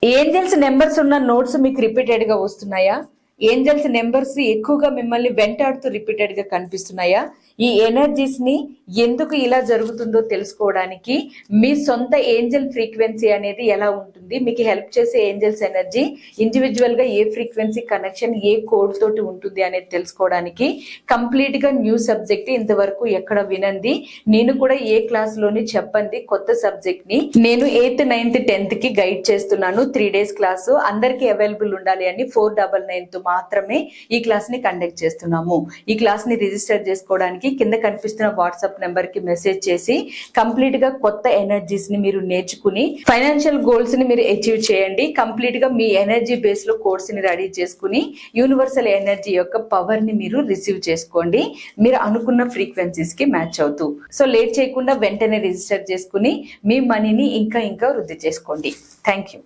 Angels numbers ఉన్న notes మీకు repeated గా వస్తున్నాయా? ఏంజల్స్ నెంబర్స్ ఎక్కువగా మిమ్మల్ని వెంటాడుతూ రిపీటెడ్ గా కనిపిస్తున్నాయా? ఈ ఎనర్జీస్ ని ఎందుకు ఇలా జరుగుతుందో తెలుసుకోవడానికి మీ సొంత ఏంజల్ ఫ్రీక్వెన్సీ అనేది ఎలా ఉంటుంది, మీకు హెల్ప్ చేసే ఏంజల్స్ ఎనర్జీ ఇండివిజువల్ గా ఏ ఫ్రీక్వెన్సీ కనెక్షన్ ఏ కోడ్ తోటి ఉంటుంది అనేది తెలుసుకోవడానికి కంప్లీట్ గా న్యూ సబ్జెక్ట్, ఇంతవరకు ఎక్కడ వినంది, నేను కూడా ఏ క్లాస్ లోని చెప్పండి కొత్త సబ్జెక్ట్ ని నేను 8th 9th 10th కి గైడ్ చేస్తున్నాను. 3 days క్లాసు అందరికి అవైలబుల్ ఉండాలి అని 499 మాత్రమే ఈ క్లాస్ ని కండక్ట్ చేస్తున్నాము. ఈ క్లాస్ ని రిజిస్టర్ చేసుకోవడానికి కింద కనిపిస్తున్న వాట్సాప్ నెంబర్ కి మెసేజ్ చేసి కంప్లీట్ గా కొత్త ఎనర్జీస్ ని మీరు నేర్చుకుని ఫైనాన్షియల్ గోల్స్ ని మీరు అచీవ్ చేయండి. కంప్లీట్ గా మీ ఎనర్జీ బేస్ లో కోర్స్ ని రెడీ చేసుకుని యూనివర్సల్ ఎనర్జీ యొక్క పవర్ ని మీరు రిసీవ్ చేసుకోండి, మీరు అనుకున్న ఫ్రీక్వెన్సీస్ కి మ్యాచ్ అవుతూ. సో లేట్ చేయకుండా వెంటనే రిజిస్టర్ చేసుకుని మీ మనీని ఇంకా వృద్ధి చేసుకోండి. Thank you.